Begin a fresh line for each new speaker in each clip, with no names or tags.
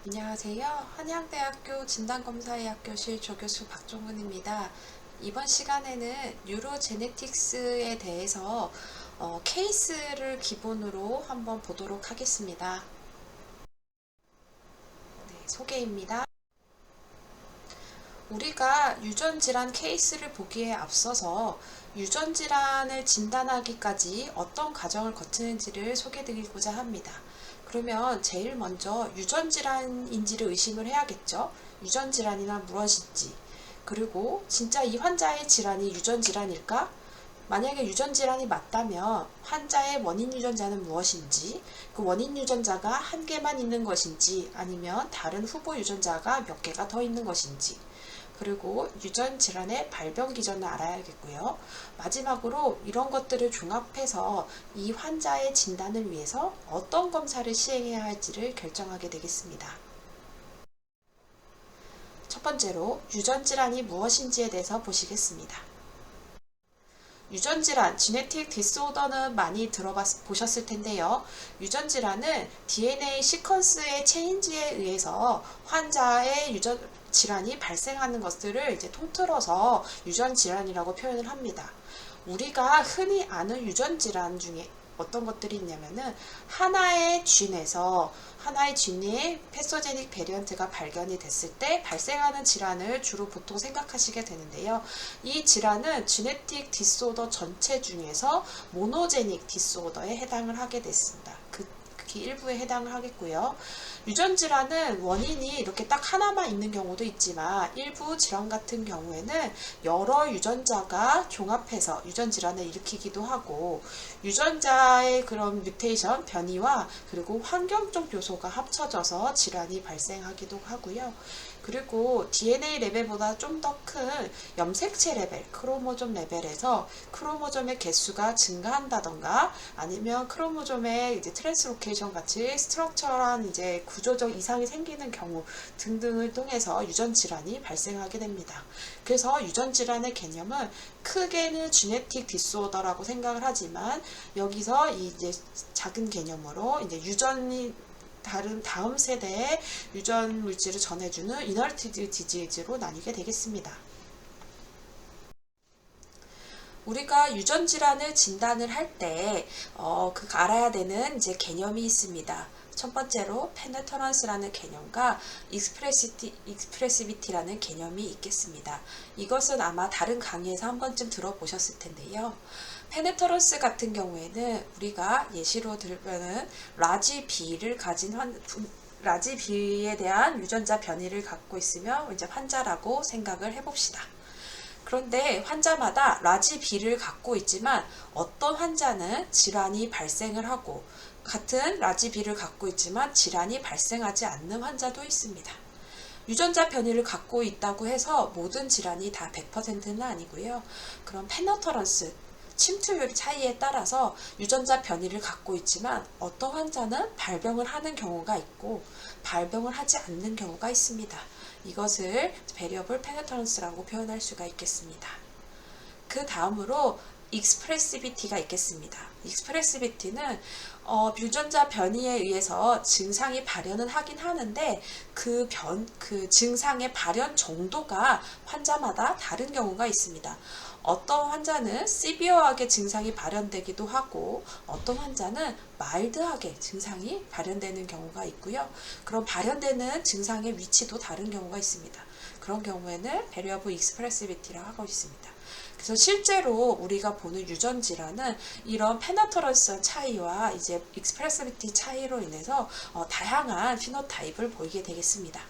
안녕하세요. 한양대학교 진단검사의 학교실 조교수 박종훈입니다. 이번 시간에는 뉴로제네틱스에 대해서 케이스를 기본으로 한번 보도록 하겠습니다. 네, 소개입니다. 우리가 유전질환 케이스를 보기에 앞서서 유전질환을 진단하기까지 어떤 과정을 거치는지를 소개드리고자 합니다. 그러면 제일 먼저 유전질환인지를 의심을 해야겠죠. 유전질환이란 무엇인지, 그리고 진짜 이 환자의 질환이 유전질환일까? 만약에 유전질환이 맞다면 환자의 원인 유전자는 무엇인지, 그 원인 유전자가 한 개만 있는 것인지 아니면 다른 후보 유전자가 몇 개가 더 있는 것인지, 그리고 유전 질환의 발병 기전을 알아야겠고요. 마지막으로 이런 것들을 종합해서 이 환자의 진단을 위해서 어떤 검사를 시행해야 할지를 결정하게 되겠습니다. 첫 번째로 유전 질환이 무엇인지에 대해서 보시겠습니다. 유전질환, 지네틱 디스오더는 많이 보셨을 텐데요. 유전질환은 DNA 시퀀스의 체인지에 의해서 환자의 질환이 발생하는 것들을 이제 통틀어서 유전질환이라고 표현을 합니다. 우리가 흔히 아는 유전질환 중에 어떤 것들이 있냐면은 하나의 쥔의 패소제닉 베리언트가 발견이 됐을 때 발생하는 질환을 주로 보통 생각하시게 되는데요. 이 질환은 지네틱 디스오더 전체 중에서 모노제닉 디스오더에 해당을 하게 됐습니다. 극히 일부에 해당을 하겠고요. 유전질환은 원인이 이렇게 딱 하나만 있는 경우도 있지만 일부 질환 같은 경우에는 여러 유전자가 종합해서 유전질환을 일으키기도 하고 유전자의 그런 뮤테이션, 변이와 그리고 환경적 요소가 합쳐져서 질환이 발생하기도 하고요. 그리고 DNA 레벨보다 좀 더 큰 염색체 레벨, 크로모좀 레벨에서 크로모점의 개수가 증가한다던가 아니면 크로모점의 이제 트랜스로케이션 같이 스트럭처럴한 이제 구조적 이상이 생기는 경우 등등을 통해서 유전 질환이 발생하게 됩니다. 그래서 유전 질환의 개념은 크게는 지네틱 디스오더라고 생각을 하지만 여기서 이제 작은 개념으로 이제 유전이 다음 세대의 유전 물질을 전해주는 이너티드 디지즈로 나뉘게 되겠습니다. 우리가 유전 질환을 진단을 할 때 알아야 되는 이제 개념이 있습니다. 첫 번째로 페네터런스라는 개념과 익스프레시비티라는 개념이 있겠습니다. 이것은 아마 다른 강의에서 한 번쯤 들어보셨을 텐데요. 페네터런스 같은 경우에는 우리가 예시로 들면은 라지 B에 대한 유전자 변이를 갖고 있으면 이제 환자라고 생각을 해봅시다. 그런데 환자마다 라지 B를 갖고 있지만 어떤 환자는 질환이 발생을 하고 같은 라지 B를 갖고 있지만 질환이 발생하지 않는 환자도 있습니다. 유전자 변이를 갖고 있다고 해서 모든 질환이 다 100%는 아니고요. 그런 페너터런스, 침투율 차이에 따라서 유전자 변이를 갖고 있지만 어떤 환자는 발병을 하는 경우가 있고 발병을 하지 않는 경우가 있습니다. 이것을 베리어블 페네터런스라고 표현할 수가 있겠습니다. 그 다음으로 익스프레시비티가 있겠습니다. 익스프레시비티는 유전자 변이에 의해서 증상이 발현은 하긴 하는데 그 증상의 발현 정도가 환자마다 다른 경우가 있습니다. 어떤 환자는 시비어하게 증상이 발현되기도 하고 어떤 환자는 마일드하게 증상이 발현되는 경우가 있고요. 그런 발현되는 증상의 위치도 다른 경우가 있습니다. 그런 경우에는 베리어블 익스프레시비티라고 하고 있습니다. 그래서 실제로 우리가 보는 유전 질환은 이런 페너터런스 차이와 이제 익스프레시비티 차이로 인해서 다양한 피노타입을 보이게 되겠습니다.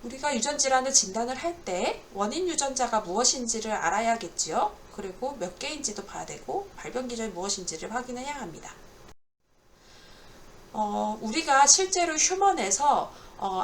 우리가 유전 질환을 진단을 할 때 원인 유전자가 무엇인지를 알아야겠지요. 그리고 몇 개인지도 봐야 되고 발병 기전이 무엇인지를 확인해야 합니다. 우리가 실제로 휴먼에서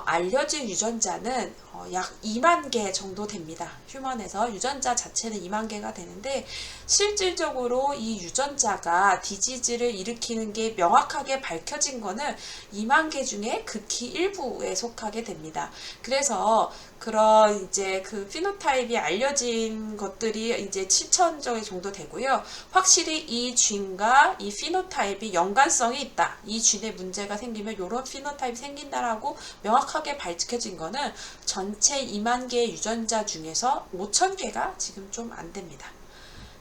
알려진 유전자는 약 2만 개 정도 됩니다. 휴먼에서 유전자 자체는 2만 개가 되는데 실질적으로 이 유전자가 디지즈를 일으키는 게 명확하게 밝혀진 거는 2만 개 중에 극히 일부에 속하게 됩니다. 그래서 그런 이제 그 피노타입이 알려진 것들이 이제 7,000종 정도 되고요. 확실히 이 쥔과 이 피노타입이 연관성이 있다. 이 쥔에 문제가 생기면 이런 피노타입이 생긴다라고 명확하게 밝혀진 거는 전체 2만 개의 유전자 중에서 5,000개가 지금 좀 안 됩니다.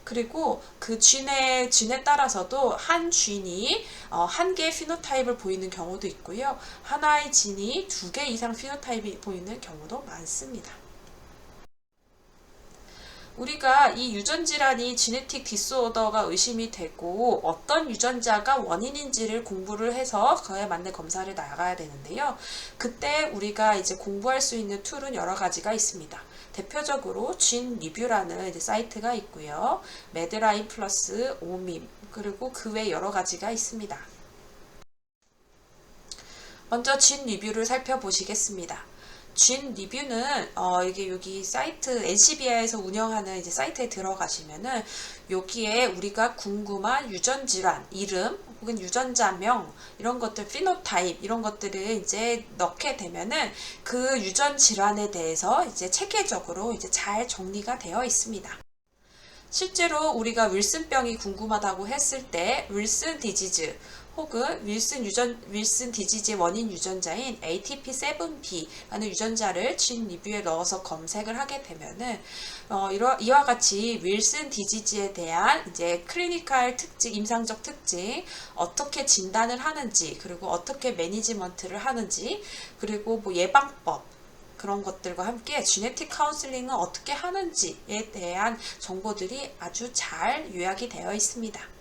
그리고 그 쥔에 따라서도 한 쥔이 한 개의 피노타입을 보이는 경우도 있고요. 하나의 진이 2개 이상 피노타입이 보이는 경우도 많습니다. 우리가 이 유전질환이 지네틱 디스오더가 의심이 되고 어떤 유전자가 원인인지를 공부를 해서 그에 맞는 검사를 나가야 되는데요. 그때 우리가 이제 공부할 수 있는 툴은 여러 가지가 있습니다. 대표적으로 진 리뷰라는 이제 사이트가 있고요. 매드라인 플러스 오밈 그리고 그 외 여러 가지가 있습니다. 먼저 진 리뷰를 살펴보시겠습니다. 진 리뷰는 이게 여기 사이트 NCBI에서 운영하는 이제 사이트에 들어가시면은 여기에 우리가 궁금한 유전 질환 이름 혹은 유전자명 이런 것들 피노타입 이런 것들을 이제 넣게 되면은 그 유전 질환에 대해서 이제 체계적으로 이제 잘 정리가 되어 있습니다. 실제로 우리가 윌슨병이 궁금하다고 했을 때 윌슨 디지즈 혹은 윌슨 디지즈의 원인 유전자인 ATP7B라는 유전자를 진 리뷰에 넣어서 검색을 하게 되면은 이와 같이 윌슨 디지즈에 대한 이제 클리니컬 특징, 임상적 특징, 어떻게 진단을 하는지, 그리고 어떻게 매니지먼트를 하는지, 그리고 뭐 예방법 그런 것들과 함께 지네틱 카운슬링은 어떻게 하는지에 대한 정보들이 아주 잘 요약이 되어 있습니다.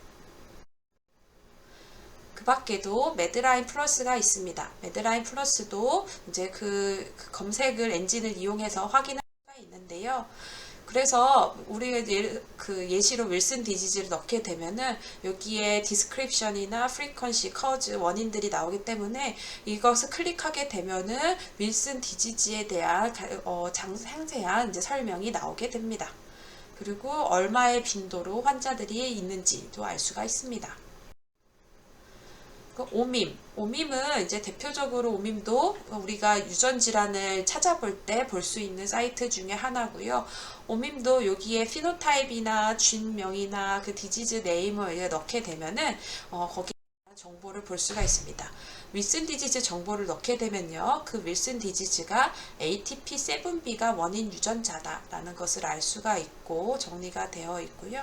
그 밖에도 매드라인 플러스가 있습니다. 매드라인 플러스도 이제 그 검색을 엔진을 이용해서 확인할 수가 있는데요. 그래서 우리가 예시로 윌슨 디지즈를 넣게 되면은 여기에 디스크립션이나 프리퀀시, 커즈, 원인들이 나오기 때문에 이것을 클릭하게 되면은 윌슨 디지즈에 대한 상세한 이제 설명이 나오게 됩니다. 그리고 얼마의 빈도로 환자들이 있는지도 알 수가 있습니다. 오밈은 이제 대표적으로 오밈도 우리가 유전 질환을 찾아볼 때 볼 수 있는 사이트 중에 하나고요. 오밈도 여기에 피노타입이나 쥔명이나 그 디지즈 네임을 넣게 되면은 거기에 정보를 볼 수가 있습니다. 윌슨 디지즈 정보를 넣게 되면요. 그 윌슨 디지즈가 ATP7B가 원인 유전자다라는 것을 알 수가 있고 정리가 되어 있고요.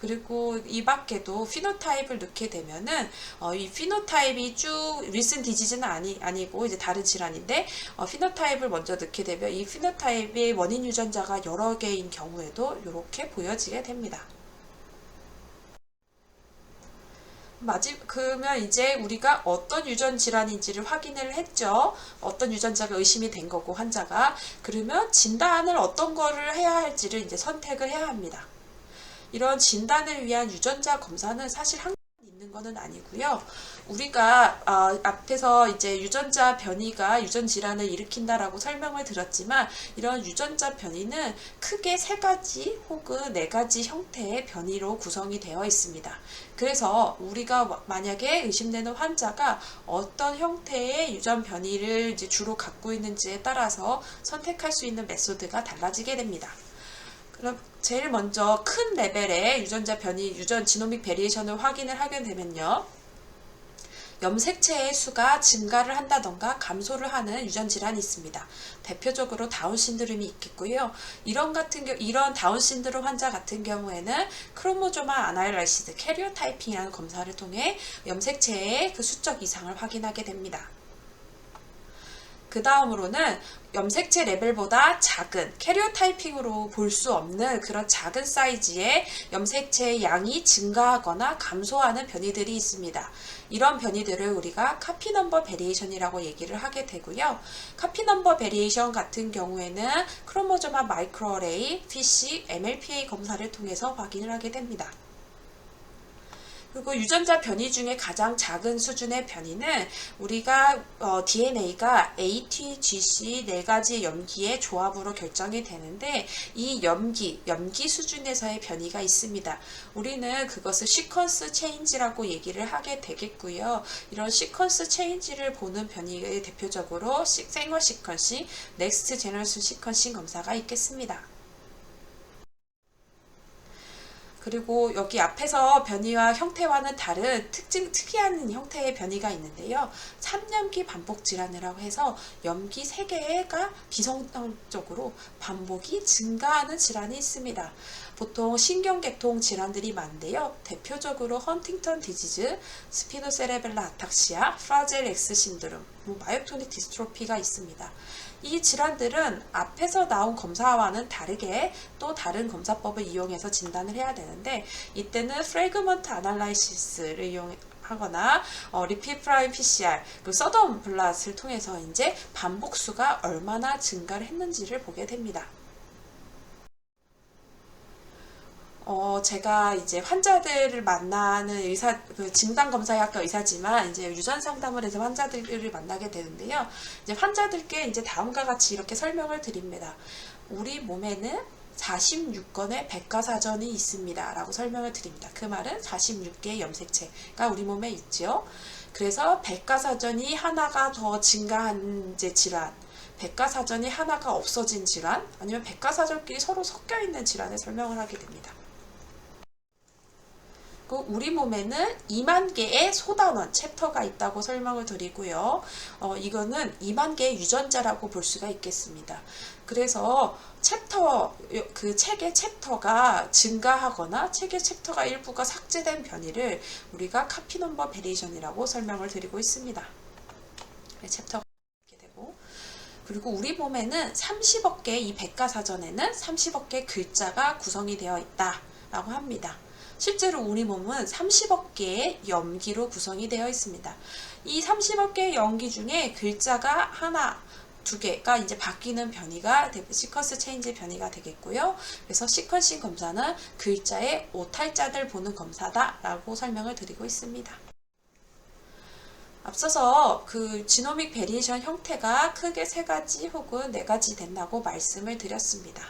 그리고 이 밖에도 피노타입을 넣게 되면은 이 피노타입이 쭉 윌슨 디지즈는 아니고 이제 다른 질환인데 피노타입을 먼저 넣게 되면 이 피노타입의 원인 유전자가 여러 개인 경우에도 이렇게 보여지게 됩니다. 그러면 이제 우리가 어떤 유전 질환인지를 확인을 했죠. 어떤 유전자가 의심이 된 거고 환자가. 그러면 진단을 어떤 거를 해야 할지를 이제 선택을 해야 합니다. 이런 진단을 위한 유전자 검사는 사실 항상 있는 거는 아니고요. 우리가 앞에서 이제 유전자 변이가 유전 질환을 일으킨다라고 설명을 드렸지만 이런 유전자 변이는 크게 3가지 혹은 4가지 형태의 변이로 구성이 되어 있습니다. 그래서 우리가 만약에 의심되는 환자가 어떤 형태의 유전 변이를 이제 주로 갖고 있는지에 따라서 선택할 수 있는 메소드가 달라지게 됩니다. 그럼 제일 먼저 큰 레벨의 유전자 변이, 유전 지노믹 베리에이션을 확인을 하게 되면요. 염색체의 수가 증가를 한다던가 감소를 하는 유전 질환이 있습니다. 대표적으로 다운 신드롬이 있겠고요. 이런 다운 신드롬 환자 같은 경우에는 크로모조말 아날라이시스 캐리어 타이핑이라는 검사를 통해 염색체의 그 수적 이상을 확인하게 됩니다. 그 다음으로는 염색체 레벨보다 작은 캐리어 타이핑으로 볼 수 없는 그런 작은 사이즈의 염색체의 양이 증가하거나 감소하는 변이들이 있습니다. 이런 변이들을 우리가 카피 넘버 베리에이션이라고 얘기를 하게 되고요. 카피 넘버 베리에이션 같은 경우에는 크로모조말 마이크로어레이, PC, MLPA 검사를 통해서 확인을 하게 됩니다. 그리고 유전자 변이 중에 가장 작은 수준의 변이는 우리가 DNA가 A, T, G, C 네 가지 염기의 조합으로 결정이 되는데 이 염기 수준에서의 변이가 있습니다. 우리는 그것을 시퀀스 체인지라고 얘기를 하게 되겠고요. 이런 시퀀스 체인지를 보는 변이의 대표적으로 생월 시퀀싱, 넥스트 제너레이션 시퀀싱 검사가 있겠습니다. 그리고 여기 앞에서 변이와 형태와는 다른 특이한 형태의 변이가 있는데요. 3염기 반복 질환이라고 해서 염기 3개가 비정상적으로 반복이 증가하는 질환이 있습니다. 보통 신경계통 질환들이 많은데요. 대표적으로 헌팅턴 디지즈, 스피노세레벨라 아탁시아, 프라젤 X 신드롬, 마요토닉 디스트로피가 있습니다. 이 질환들은 앞에서 나온 검사와는 다르게 또 다른 검사법을 이용해서 진단을 해야 되는데 이때는 프래그먼트 아날라이시스를 이용하거나 리피드 프라임 PCR, 그 서던 블랏을 통해서 이제 반복수가 얼마나 증가를 했는지를 보게 됩니다. 제가 이제 환자들을 만나는 진단검사의학과 의사지만 이제 유전 상담을 해서 환자들을 만나게 되는데요. 이제 환자들께 이제 다음과 같이 이렇게 설명을 드립니다. 우리 몸에는 46건의 백과사전이 있습니다. 라고 설명을 드립니다. 그 말은 46개의 염색체가 우리 몸에 있죠. 그래서 백과사전이 하나가 더 증가한 이제 질환, 백과사전이 하나가 없어진 질환, 아니면 백과사전끼리 서로 섞여 있는 질환을 설명을 하게 됩니다. 우리 몸에는 2만 개의 소단원, 챕터가 있다고 설명을 드리고요. 이거는 2만 개의 유전자라고 볼 수가 있겠습니다. 그래서 그 책의 챕터가 증가하거나 책의 챕터가 일부가 삭제된 변이를 우리가 카피 넘버 베리에이션이라고 설명을 드리고 있습니다. 챕터가 이렇게 되고, 그리고 우리 몸에는 30억 개의 이 백과사전에는 30억 개의 글자가 구성이 되어 있다라고 합니다. 실제로 우리 몸은 30억 개의 염기로 구성이 되어 있습니다. 이 30억 개의 염기 중에 글자가 하나, 2개가 이제 바뀌는 변이가 시퀀스 체인지 변이가 되겠고요. 그래서 시퀀싱 검사는 글자의 오탈자를 보는 검사다라고 설명을 드리고 있습니다. 앞서서 그 지노믹 베리에이션 형태가 크게 3가지 혹은 4가지 된다고 말씀을 드렸습니다.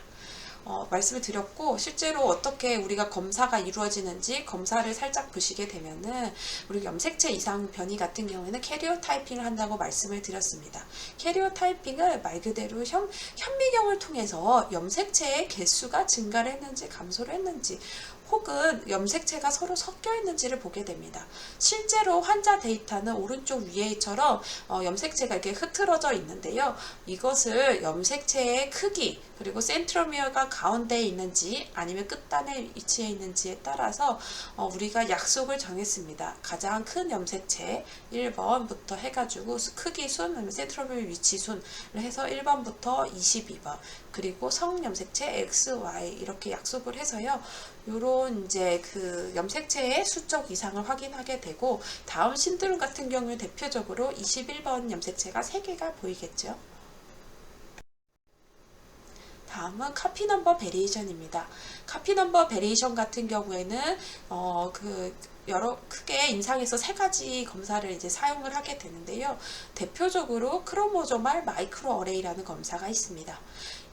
말씀을 드렸고, 실제로 어떻게 우리가 검사가 이루어지는지 검사를 살짝 보시게 되면은 우리 염색체 이상 변이 같은 경우에는 캐리어 타이핑을 한다고 말씀을 드렸습니다. 캐리어 타이핑을 말 그대로 현미경을 통해서 염색체의 개수가 증가를 했는지 감소를 했는지 혹은 염색체가 서로 섞여 있는지를 보게 됩니다. 실제로 환자 데이터는 오른쪽 위에처럼 염색체가 이렇게 흐트러져 있는데요. 이것을 염색체의 크기 그리고 센트로미어가 가운데에 있는지 아니면 끝단에 위치해 있는지에 따라서 우리가 약속을 정했습니다. 가장 큰 염색체 1번부터 해가지고 크기 순, 센트로미어 위치 순을 해서 1번부터 22번 그리고 성염색체 X, Y 이렇게 약속을 해서요. 요런 이제 그 염색체의 수적 이상을 확인하게 되고, 다음 신드롬 같은 경우에 대표적으로 21번 염색체가 3개가 보이겠죠. 다음은 카피 넘버 베리에이션입니다. 카피 넘버 베리에이션 같은 경우에는 여러 크게 임상에서 3가지 검사를 이제 사용을 하게 되는데요. 대표적으로 크로모조말 마이크로 어레이라는 검사가 있습니다.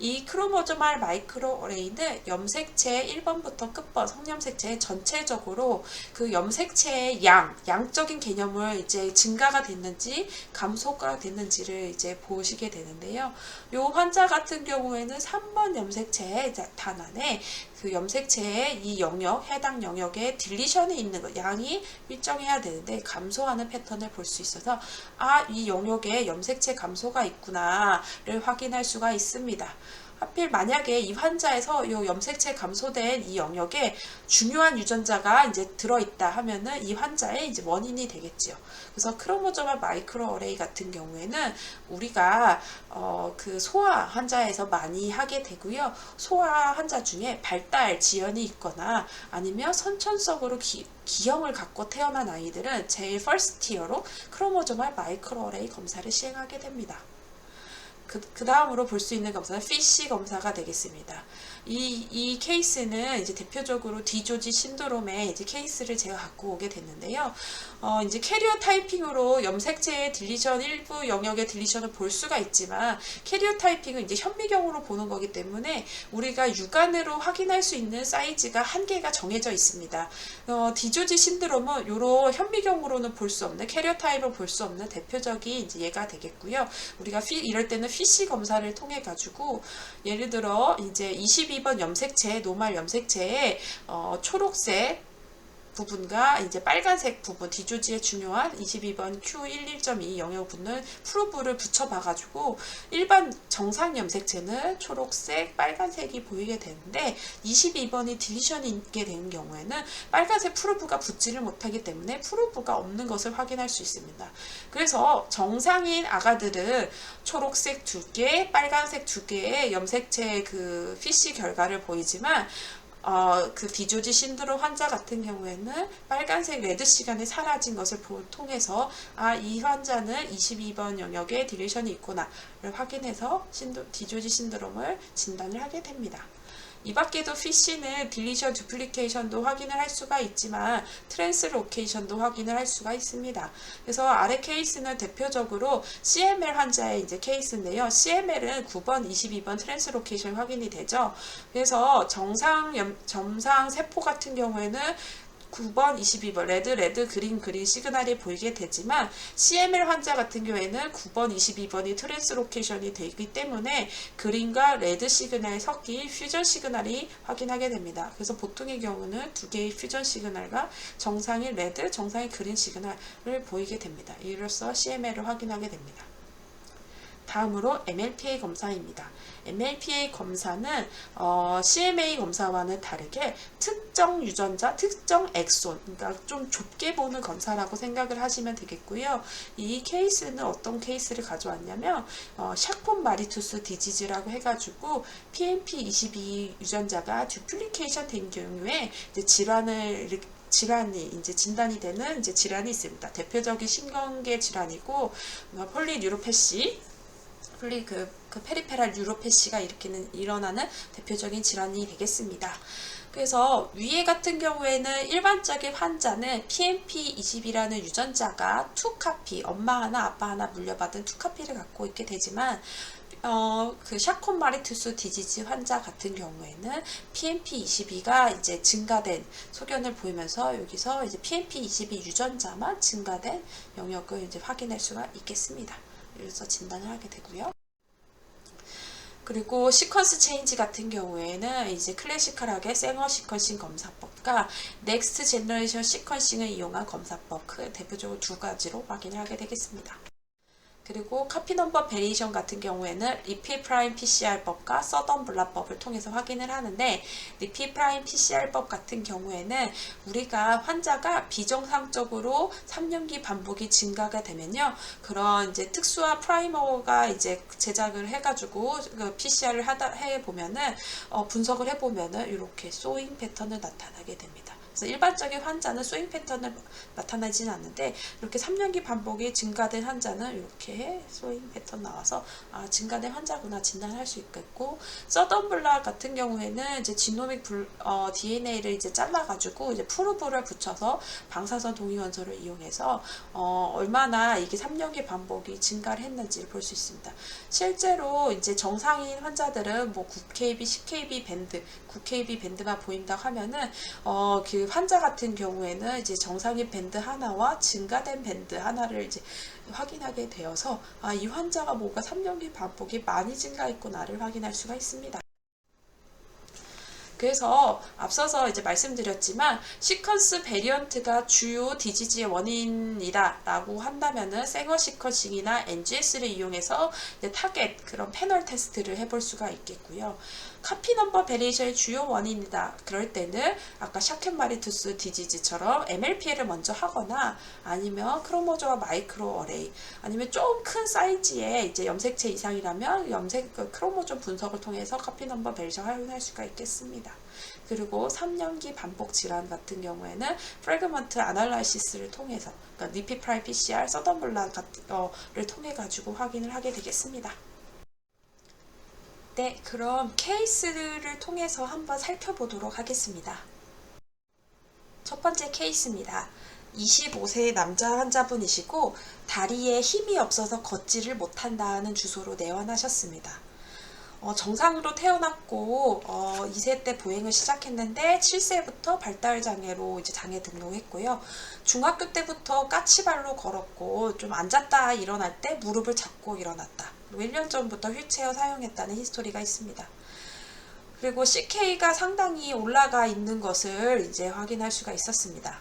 이 크로모조말 마이크로 어레이는 염색체 1번부터 끝번 성염색체 전체적으로 그 염색체의 양적인 개념을 이제 증가가 됐는지 감소가 됐는지를 이제 보시게 되는데요. 요 환자 같은 경우에는 3번 염색체의 단안에 그 염색체의 이 해당 영역에 딜리션이 있는 것, 양이 일정해야 되는데 감소하는 패턴을 볼 수 있어서 이 영역에 염색체 감소가 있구나를 확인할 수가 있습니다. 하필 만약에 이 환자에서 이 염색체 감소된 이 영역에 중요한 유전자가 이제 들어있다 하면은 이 환자의 이제 원인이 되겠지요. 그래서 크로모조말 마이크로 어레이 같은 경우에는 우리가 그 소아 환자에서 많이 하게 되고요. 소아 환자 중에 발달 지연이 있거나 아니면 선천적으로 기형을 갖고 태어난 아이들은 제일 퍼스트 티어로 크로모조말 마이크로 어레이 검사를 시행하게 됩니다. 그 다음으로 볼 수 있는 검사는 피쉬 검사가 되겠습니다. 이 케이스는 이제 대표적으로 디조지 신드롬의 이제 케이스를 제가 갖고 오게 됐는데요. 이제 캐리어 타이핑으로 염색체의 딜리션 일부 영역의 딜리션을 볼 수가 있지만 캐리어 타이핑은 이제 현미경으로 보는 거기 때문에 우리가 육안으로 확인할 수 있는 사이즈가 한계가 정해져 있습니다. 디조지 신드롬은 요런 현미경으로는 볼 수 없는 캐리어 타입을 볼 수 없는 대표적인 이제 얘가 되겠고요. 우리가 이럴 때는 피쉬 검사를 통해 가지고 예를 들어 이제 22번 염색체 노말 염색체에 초록색 부분과 이제 빨간색 부분 디조지에 중요한 22번 Q11.2 영역분을 프로브를 붙여봐가지고 일반 정상 염색체는 초록색, 빨간색이 보이게 되는데 22번이 딜리션이 있게 되는 경우에는 빨간색 프로브가 붙지를 못하기 때문에 프로브가 없는 것을 확인할 수 있습니다. 그래서 정상인 아가들은 초록색 2개, 빨간색 2개의 염색체 그 피쉬 결과를 보이지만 그 디조지 신드롬 환자 같은 경우에는 빨간색 레드 시간이 사라진 것을 통해서 이 환자는 22번 영역에 딜리션이 있구나를 확인해서 디조지 신드롬을 진단을 하게 됩니다. 이 밖에도 피쉬는 딜리션 두플리케이션도 확인을 할 수가 있지만 트랜스로케이션도 확인을 할 수가 있습니다. 그래서 아래 케이스는 대표적으로 CML 환자의 이제 케이스인데요. CML은 9번, 22번 트랜스로케이션 확인이 되죠. 그래서 정상 세포 같은 경우에는 9번, 22번 레드, 그린 시그널이 보이게 되지만 CML 환자 같은 경우에는 9번, 22번이 트랜스로케이션이 되기 때문에 그린과 레드 시그널이 섞인 퓨전 시그널이 확인하게 됩니다. 그래서 보통의 경우는 두 개의 퓨전 시그널과 정상인 레드, 정상인 그린 시그널을 보이게 됩니다. 이로써 CML을 확인하게 됩니다. 다음으로 MLPA 검사입니다. MLPA 검사는 CMA 검사와는 다르게 특정 유전자, 특정 엑손, 그러니까 좀 좁게 보는 검사라고 생각을 하시면 되겠고요. 이 케이스는 어떤 케이스를 가져왔냐면 샤콘 마리투스 디지즈라고 해가지고 PMP22 유전자가 듀플리케이션 된 경우에 이제 질환이 이제 진단이 되는 이제 질환이 있습니다. 대표적인 신경계 질환이고 폴리뉴로패시 그 페리페랄 뉴로패시가 일어나는 대표적인 질환이 되겠습니다. 그래서 위에 같은 경우에는 일반적인 환자는 PMP20이라는 유전자가 2카피, 엄마 하나, 아빠 하나 물려받은 2카피를 갖고 있게 되지만 그 샤콘 마리투스 디지즈 환자 같은 경우에는 PMP22가 이제 증가된 소견을 보이면서 여기서 이제 PMP22 유전자만 증가된 영역을 이제 확인할 수가 있겠습니다. 그래서 진단을 하게 되고요. 그리고 시퀀스 체인지 같은 경우에는 이제 클래시컬하게 생어 시퀀싱 검사법과 넥스트 제너레이션 시퀀싱을 이용한 검사법, 그 대표적으로 두 가지로 확인을 하게 되겠습니다. 그리고 카피 넘버 베리에이션 같은 경우에는 리피 프라임 PCR법과 서던 블라법을 통해서 확인을 하는데 리피 프라임 PCR법 같은 경우에는 우리가 환자가 비정상적으로 3년기 반복이 증가가 되면요. 그런 이제 특수한 프라이머가 이제 제작을 해가지고 그 PCR을 해보면은 분석을 해보면은 이렇게 소잉 패턴을 나타나게 됩니다. 그래서 일반적인 환자는 스윙 패턴을 나타나지는 않는데 이렇게 3년기 반복이 증가된 환자는 이렇게 스윙 패턴 나와서 증가된 환자구나 진단할 수 있겠고 서던 블락 같은 경우에는 이제 지노믹 DNA를 이제 잘라가지고 이제 프로브를 붙여서 방사선 동위원소를 이용해서 얼마나 이게 3년기 반복이 증가를 했는지를 볼 수 있습니다. 실제로 이제 정상인 환자들은 뭐 9kb, 10kb 밴드, 9kb 밴드만 보인다 하면은 그 환자 같은 경우에는 이제 정상인 밴드 하나와 증가된 밴드 하나를 이제 확인하게 되어서 이 환자가 뭔가 3년기 반복이 많이 증가했구나를 확인할 수가 있습니다. 그래서 앞서서 이제 말씀드렸지만 시퀀스 베리언트가 주요 디지즈의 원인이다 라고 한다면은 생어 시퀀싱이나 NGS를 이용해서 이제 타겟 그런 패널 테스트를 해볼 수가 있겠고요. 카피 넘버 베리에이션의 주요 원인이다. 그럴 때는 아까 샤켄 마리투스 디지즈처럼 MLPA를 먼저 하거나 아니면 크로모조와 마이크로 어레이 아니면 좀 큰 사이즈의 이제 염색체 이상이라면 크로모조 분석을 통해서 카피 넘버 베리에이션 활용할 수가 있겠습니다. 그리고 3년기 반복 질환 같은 경우에는 프래그먼트 아날라이시스를 통해서 그러니까 리피 프라임 PCR, 서던 블락을 통해 가지고 확인을 하게 되겠습니다. 네, 그럼 케이스를 통해서 한번 살펴보도록 하겠습니다. 첫 번째 케이스입니다. 25세 남자 환자분이시고 다리에 힘이 없어서 걷지를 못한다는 주소로 내원하셨습니다. 정상으로 태어났고 2세 때 보행을 시작했는데 7세부터 발달장애로 이제 장애 등록했고요. 중학교 때부터 까치발로 걸었고 좀 앉았다 일어날 때 무릎을 잡고 일어났다. 그리고 1년 전부터 휠체어 사용했다는 히스토리가 있습니다. 그리고 CK가 상당히 올라가 있는 것을 이제 확인할 수가 있었습니다.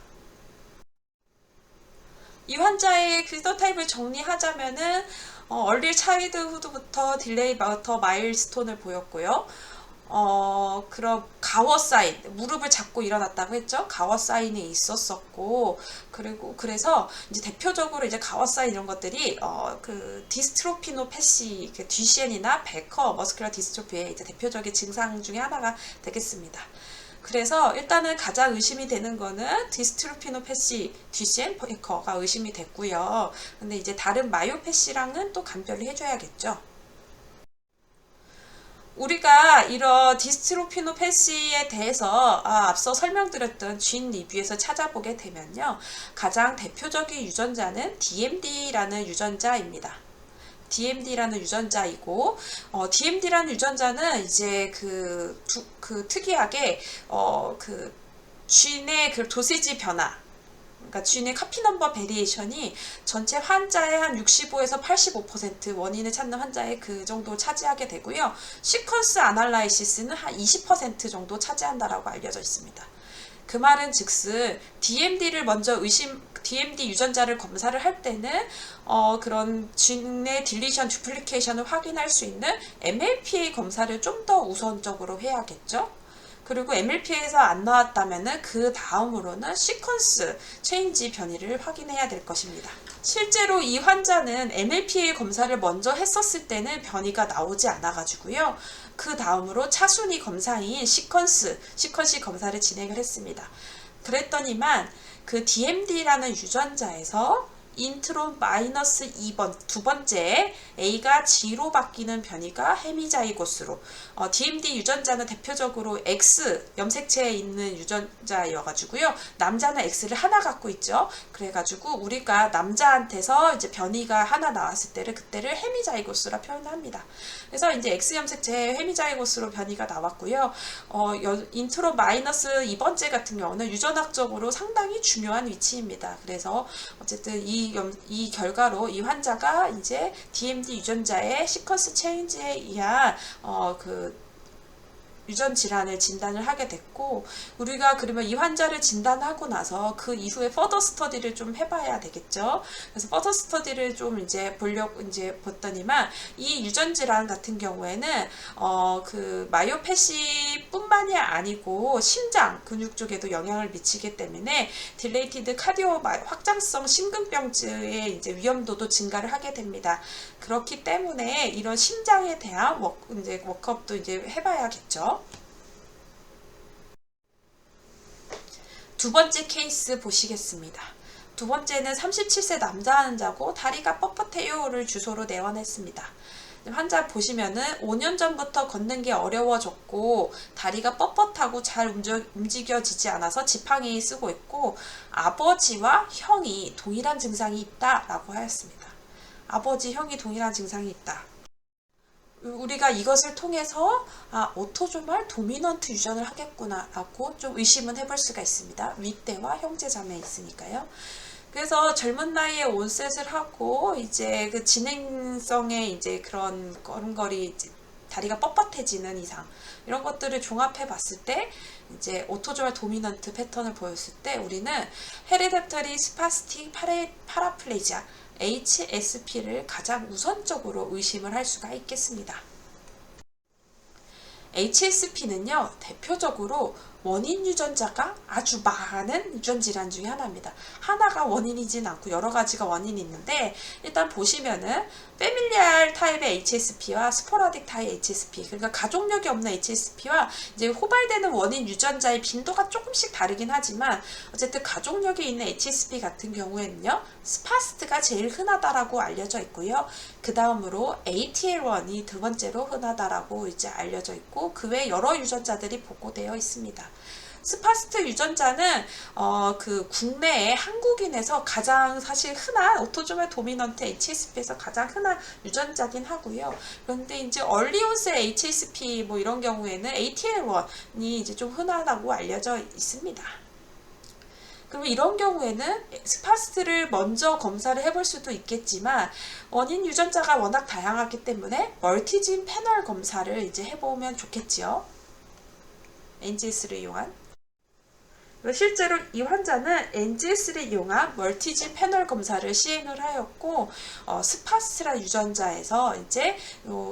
이 환자의 피노타입을 정리하자면은 얼리 차일드후드부터 딜레이 마우터 마일스톤을 보였고요. 그럼 가워 사인, 무릎을 잡고 일어났다고 했죠. 가워 사인이 있었었고, 그래서 이제 대표적으로 이제 가워 사인 이런 것들이 그 디스트로피노패시, 그 듀시엔이나 베커 머스큘러 디스트로피의 이제 대표적인 증상 중에 하나가 되겠습니다. 그래서 일단은 가장 의심이 되는 거는 디스트로피노패시, 듀시엔, 베커가 의심이 됐고요. 근데 이제 다른 마요패시랑은 또 간별을 해줘야겠죠. 우리가 이런 디스트로피노패시에 대해서 앞서 설명드렸던 쥔 리뷰에서 찾아보게 되면요. 가장 대표적인 유전자는 DMD라는 유전자입니다. DMD라는 유전자이고, DMD라는 유전자는 이제 그 특이하게, 그 쥔의 그 도세지 변화, 그러니까 쥔의 카피 넘버 베리에이션이 전체 환자의 한 65에서 85% 원인을 찾는 환자의 그 정도 차지하게 되고요. 시퀀스 아날라이시스는 한 20% 정도 차지한다라고 알려져 있습니다. 그 말은 즉슨 DMD를 먼저 DMD 유전자를 검사를 할 때는 그런 쥔의 딜리션, 듀플리케이션을 확인할 수 있는 MLPA 검사를 좀 더 우선적으로 해야겠죠. 그리고 MLPA에서 안 나왔다면은 그 다음으로는 시퀀스 체인지 변이를 확인해야 될 것입니다. 실제로 이 환자는 MLPA 검사를 먼저 했었을 때는 변이가 나오지 않아 가지고요. 그 다음으로 차순위 검사인 시퀀시 검사를 진행을 했습니다. 그랬더니만 그 DMD라는 유전자에서 인트론 마이너스 2번, 두 번째 A가 G로 바뀌는 변이가 헤미자이고스로 DMD 유전자는 대표적으로 X 염색체에 있는 유전자여가지고요. 남자는 X를 하나 갖고 있죠. 그래가지고 우리가 남자한테서 이제 변이가 하나 나왔을 때를 그때를 헤미자이고스라 표현합니다. 그래서 이제 X 염색체에 헤미자이고스로 변이가 나왔고요. 인트론 마이너스 2번째 같은 경우는 유전학적으로 상당히 중요한 위치입니다. 그래서 어쨌든 이 결과로 이 환자가 이제 DMD 유전자의 시퀀스 체인지에 의한 그 유전 질환을 진단을 하게 됐고, 우리가 그러면 이 환자를 진단하고 나서 그 이후에 퍼더 스터디를 좀 해봐야 되겠죠. 그래서 퍼더 스터디를 좀 이제 보려고 이제 봤더니만 이 유전 질환 같은 경우에는 그 마요패시뿐만이 아니고 심장 근육 쪽에도 영향을 미치기 때문에 딜레이티드 카디오 확장성 심근병증의 이제 위험도도 증가를 하게 됩니다. 그렇기 때문에 이런 심장에 대한 워크업도 이제 해봐야겠죠. 두 번째 케이스 보시겠습니다. 두 번째는 37세 남자 환자고 다리가 뻣뻣해요를 주소로 내원했습니다. 환자 보시면은 5년 전부터 걷는 게 어려워졌고 다리가 뻣뻣하고 잘 움직여지지 않아서 지팡이 쓰고 있고 아버지와 형이 동일한 증상이 있다라고 하였습니다. 아버지, 형이 동일한 증상이 있다. 우리가 이것을 통해서 오토조말 도미넌트 유전을 하겠구나 라고 좀 의심은 해볼 수가 있습니다. 윗대와 형제자매 있으니까요. 그래서 젊은 나이에 온셋을 하고 이제 그 진행성의 이제 그런 걸음걸이 이제 다리가 뻣뻣해지는 이상 이런 것들을 종합해 봤을 때 이제 오토조말 도미넌트 패턴을 보였을 때 우리는 헤리디터리 스파스틱 파라플레지아 HSP를 가장 우선적으로 의심을 할 수가 있겠습니다. HSP는요, 대표적으로 원인 유전자가 아주 많은 유전 질환 중에 하나입니다. 하나가 원인이진 않고 여러 가지가 원인이 있는데, 일단 보시면은 패밀리알 타입의 HSP와 스포라딕 타입 HSP, 그러니까 가족력이 없는 HSP와 이제 호발되는 원인 유전자의 빈도가 조금씩 다르긴 하지만, 어쨌든 가족력이 있는 HSP 같은 경우에는요, 스파스트가 제일 흔하다라고 알려져 있고요. 그 다음으로 ATL1이 두 번째로 흔하다라고 이제 알려져 있고, 그 외 여러 유전자들이 보고되어 있습니다. 스파스트 유전자는 그 국내에 한국인에서 가장 사실 흔한 오토소멀 도미넌트 HSP에서 가장 흔한 유전자긴 하고요. 그런데 이제 얼리온스 HSP 뭐 이런 경우에는 ATL1이 이제 좀 흔하다고 알려져 있습니다. 그러면 이런 경우에는 스파스트를 먼저 검사를 해볼 수도 있겠지만, 원인 유전자가 워낙 다양하기 때문에 멀티진 패널 검사를 이제 해보면 좋겠지요. NGS를 이용한. 실제로 이 환자는 NGS를 이용한 멀티진 패널 검사를 시행을 하였고, 스파스트라 유전자에서 이제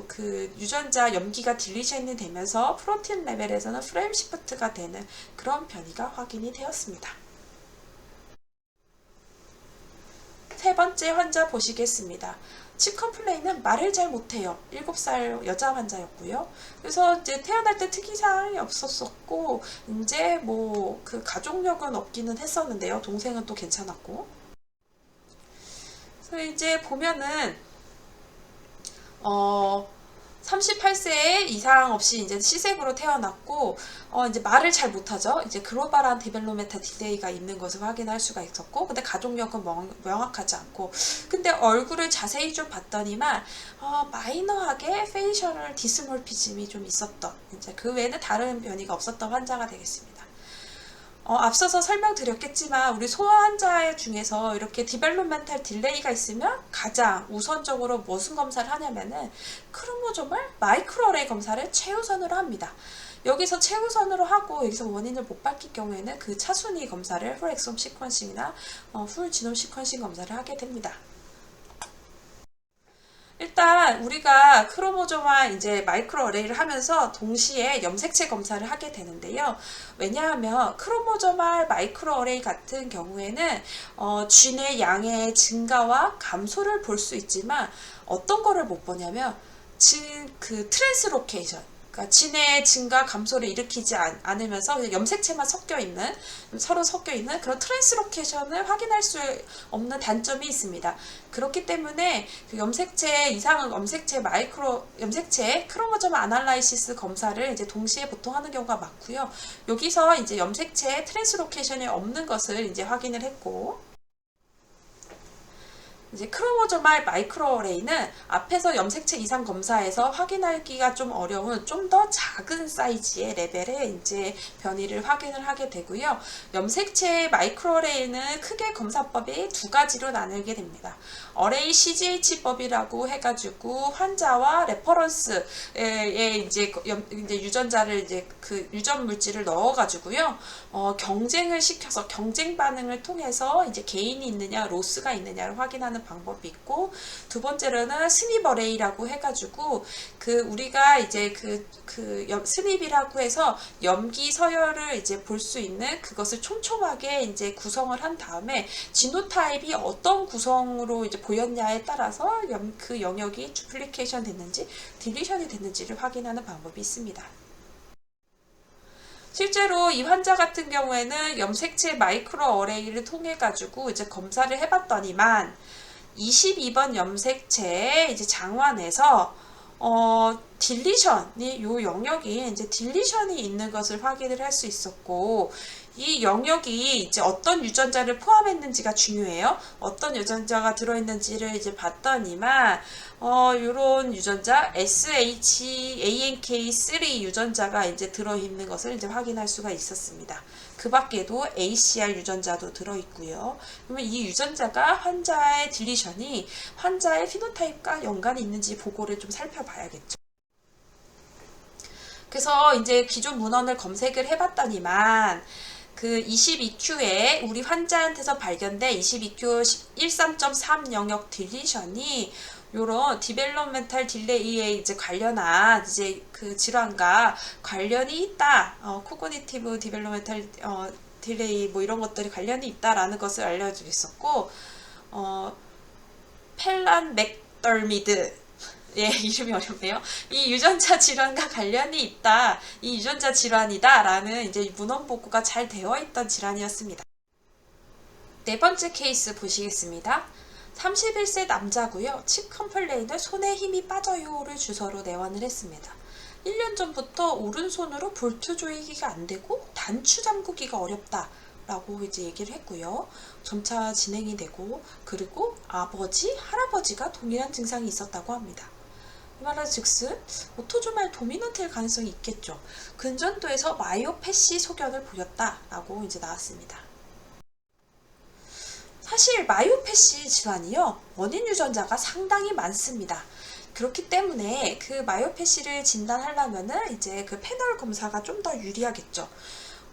그 유전자 염기가 딜리션이 되면서 프로틴 레벨에서는 프레임 시프트가 되는 그런 변이가 확인이 되었습니다. 세 번째 환자 보시겠습니다. 칩 컴플레인은 말을 잘 못해요. 7살 여자 환자였고요. 그래서 이제 태어날 때 특이사항이 없었었고, 이제 뭐 그 가족력은 없기는 했었는데요. 동생은 또 괜찮았고. 그래서 이제 보면은 38세 이상 없이 이제 시색으로 태어났고, 이제 말을 잘 못하죠. 이제 글로벌한 디벨로메타 딜레이가 있는 것을 확인할 수가 있었고, 근데 가족력은 명확하지 않고, 근데 얼굴을 자세히 좀 봤더니만, 마이너하게 페이셜 디스몰피즘이 좀 있었던, 이제 그 외에는 다른 변이가 없었던 환자가 되겠습니다. 앞서서 설명드렸겠지만 우리 소아 환자 중에서 이렇게 디벨롭멘탈 딜레이가 있으면 가장 우선적으로 무슨 검사를 하냐면은 크로모조멀 마이크로어레이 검사를 최우선으로 합니다. 여기서 최우선으로 하고 여기서 원인을 못 밝힐 경우에는 그 차순위 검사를 홀 엑솜 시퀀싱이나 홀 지놈 시퀀싱 검사를 하게 됩니다. 일단 우리가 크로모조마 이제 마이크로어레이를 하면서 동시에 염색체 검사를 하게 되는데요. 왜냐하면 크로모조말 마이크로어레이 같은 경우에는 쥔의 양의 증가와 감소를 볼 수 있지만, 어떤 거를 못 보냐면 그 트랜스로케이션, 그러니까 진의 증가 감소를 일으키지 않으면서 염색체만 서로 섞여 있는 그런 트랜스로케이션을 확인할 수 없는 단점이 있습니다. 그렇기 때문에 그 염색체 크로모점 아날라이시스 검사를 이제 동시에 보통 하는 경우가 많고요. 여기서 이제 염색체 트랜스로케이션이 없는 것을 이제 확인을 했고, 이제 크로모조말 마이크로어레이는 앞에서 염색체 이상 검사에서 확인하기가 좀 어려운 좀 더 작은 사이즈의 레벨의 이제 변이를 확인을 하게 되고요. 염색체 마이크로어레이는 크게 검사법이 두 가지로 나누게 됩니다. 어레이 CGH법이라고 해가지고 환자와 레퍼런스에 이제 유전자를 이제 그 유전 물질을 넣어가지고요. 경쟁을 시켜서 경쟁 반응을 통해서 이제 개인이 있느냐 로스가 있느냐를 확인하는 방법이 있고, 두 번째로는 스닙 어레이라고 해가지고 그 우리가 이제 스닙이라고 해서 염기 서열을 이제 볼 수 있는 그것을 촘촘하게 이제 구성을 한 다음에 지노타입이 어떤 구성으로 이제 보였냐에 따라서 그 영역이 듀플리케이션 됐는지 딜리션이 됐는지를 확인하는 방법이 있습니다. 실제로 이 환자 같은 경우에는 염색체 마이크로 어레이를 통해 가지고 이제 검사를 해봤더니만 22번 염색체의 이제 장환에서 딜리션이 요 영역이 이제 딜리션이 있는 것을 확인을 할 수 있었고, 이 영역이 이제 어떤 유전자를 포함했는지가 중요해요. 어떤 유전자가 들어있는지를 이제 봤더니만 요런 유전자 SHANK3 유전자가 이제 들어있는 것을 이제 확인할 수가 있었습니다. 그 밖에도 ACR 유전자도 들어있고요. 그러면 이 유전자가 환자의 딜리션이 환자의 피노타입과 연관이 있는지 보고를 좀 살펴봐야겠죠. 그래서 이제 기존 문헌을 검색을 해봤더니만 그 22Q에 우리 환자한테서 발견된 22Q 13.3 영역 딜리션이 요런 디벨롭멘탈 딜레이에 이제 관련한 이제 그 질환과 관련이 있다. 코그니티브 디벨롭멘탈 딜레이 뭐 이런 것들이 관련이 있다라는 것을 알려주고 있었고, 펠란 맥덜미드, 예, 이름이 어렵네요. 이 유전자 질환과 관련이 있다. 이 유전자 질환이다. 라는 이제 문헌 보고가 잘 되어 있던 질환이었습니다. 네 번째 케이스 보시겠습니다. 31세 남자고요. 칩 컴플레인을 손에 힘이 빠져요를 주소로 내원을 했습니다. 1년 전부터 오른손으로 볼트 조이기가 안 되고 단추 잠그기가 어렵다 라고 이제 얘기를 했고요. 점차 진행이 되고, 그리고 아버지, 할아버지가 동일한 증상이 있었다고 합니다. 이 말은 즉슨 오토조말 도미넌트일 가능성이 있겠죠. 근전도에서 마이오패시 소견을 보였다 라고 이제 나왔습니다. 사실 마이오패시 질환이요, 원인 유전자가 상당히 많습니다. 그렇기 때문에 그 마이오패시를 진단하려면은 이제 그 패널 검사가 좀 더 유리하겠죠.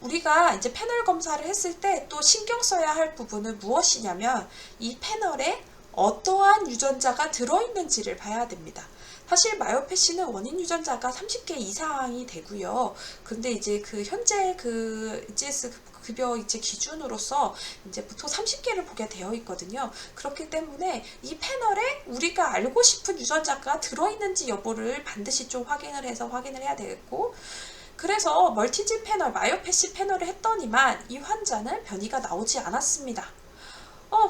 우리가 이제 패널 검사를 했을 때 또 신경 써야 할 부분은 무엇이냐면, 이 패널에 어떠한 유전자가 들어있는지를 봐야 됩니다. 사실 마이오패시는 원인 유전자가 30개 이상이 되고요. 근데 이제 그 현재 그 GS 급여 이제 기준으로서 이제 보통 30개를 보게 되어 있거든요. 그렇기 때문에 이 패널에 우리가 알고 싶은 유전자가 들어있는지 여부를 반드시 좀 확인을 해야 되겠고, 그래서 멀티진 패널, 마이오패시 패널을 했더니만 이 환자는 변이가 나오지 않았습니다.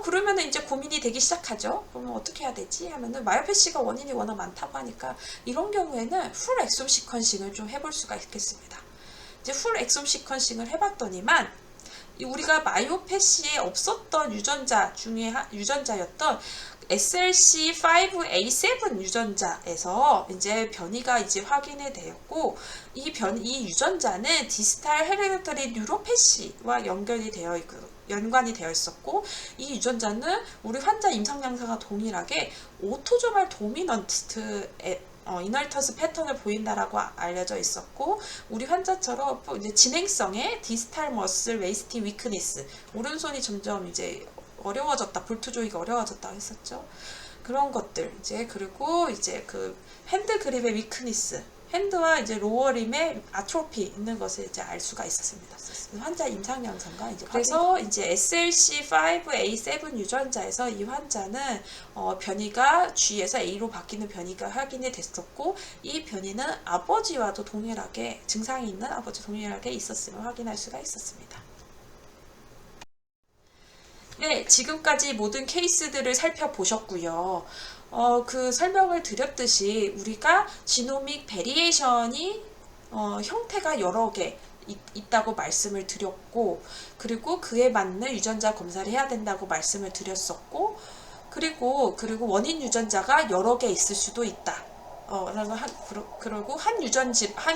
그러면 이제 고민이 되기 시작하죠. 그러면 어떻게 해야 되지? 하면은 마이오패시가 원인이 워낙 많다고 하니까 이런 경우에는 풀 엑솜 시퀀싱을 좀 해볼 수가 있겠습니다. 이제 풀 엑솜 시퀀싱을 해봤더니만 우리가 마이오패시에 없었던 유전자 중에 유전자였던 SLC5A7 유전자에서 이제 변이가 이제 확인이 되었고, 이 유전자는 디스탈 헤레디터리 뉴로패시와 연관이 되어 있었고, 이 유전자는 우리 환자 임상 양상과 동일하게 오토조말 도미넌트 이널턴스 패턴을 보인다라고 알려져 있었고, 우리 환자처럼 이제 진행성의 디스탈 머슬 웨이스팅 위크니스, 오른손이 점점 이제 어려워졌다, 볼트 조이가 어려워졌다 했었죠. 그런 것들 이제, 그리고 이제 그 핸드 그립의 위크니스, 핸드와 이제 로어림의 아트로피 있는 것을 이제 알 수가 있었습니다. 환자 임상 양상과 이제 그래서 이제 SLC5A7 유전자에서 이 환자는 변이가 G에서 A로 바뀌는 변이가 확인이 됐었고, 이 변이는 아버지와도 동일하게 증상이 있는 아버지 동일하게 있었음을 확인할 수가 있었습니다. 네, 지금까지 모든 케이스들을 살펴보셨고요. 그 설명을 드렸듯이 우리가 지노믹 베리에이션이 형태가 여러 개 있다고 말씀을 드렸고, 그리고 그에 맞는 유전자 검사를 해야 된다고 말씀을 드렸었고, 그리고 원인 유전자가 여러 개 있을 수도 있다. 그리고 한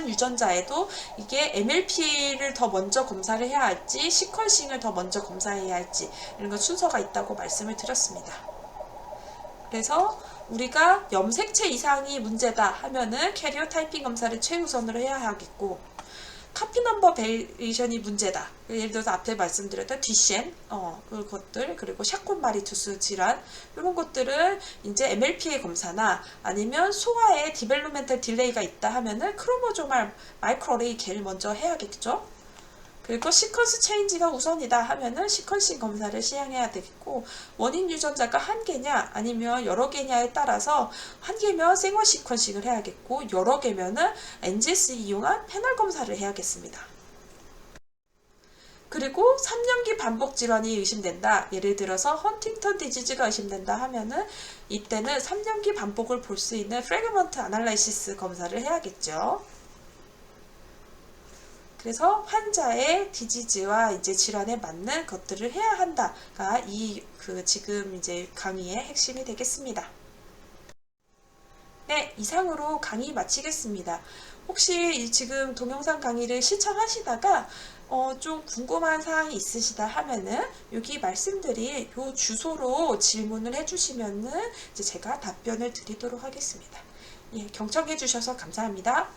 유전자에도 이게 MLP를 더 먼저 검사를 해야 할지, 시퀀싱을 더 먼저 검사해야 할지, 이런 거 순서가 있다고 말씀을 드렸습니다. 그래서 우리가 염색체 이상이 문제다 하면은 캐리어 타이핑 검사를 최우선으로 해야 하겠고, 카피 넘버 베리에이션이 문제다. 예를 들어서 앞에 말씀드렸던 듀셴, 그것들, 그리고 샤콘마리투스 질환, 이런 것들은 이제 MLP의 검사나 아니면 소아에 디벨롭멘탈 딜레이가 있다 하면은 크로모조말 마이크로레이 걔를 먼저 해야겠죠. 그리고 시퀀스 체인지가 우선이다 하면은 시퀀싱 검사를 시행해야 되겠고, 원인 유전자가 한 개냐 아니면 여러 개냐에 따라서 한 개면 생원 시퀀싱을 해야겠고, 여러 개면은 NGS 이용한 패널 검사를 해야겠습니다. 그리고 3년기 반복 질환이 의심된다. 예를 들어서 헌팅턴 디지즈가 의심된다 하면은 이때는 3년기 반복을 볼 수 있는 프래그먼트 아날라이시스 검사를 해야겠죠. 그래서 환자의 디지즈와 이제 질환에 맞는 것들을 해야 한다가 지금 이제 강의의 핵심이 되겠습니다. 네, 이상으로 강의 마치겠습니다. 혹시 지금 동영상 강의를 시청하시다가 좀 궁금한 사항이 있으시다 하면은 여기 말씀드린 요 주소로 질문을 해주시면은 이제 제가 답변을 드리도록 하겠습니다. 예, 경청해 주셔서 감사합니다.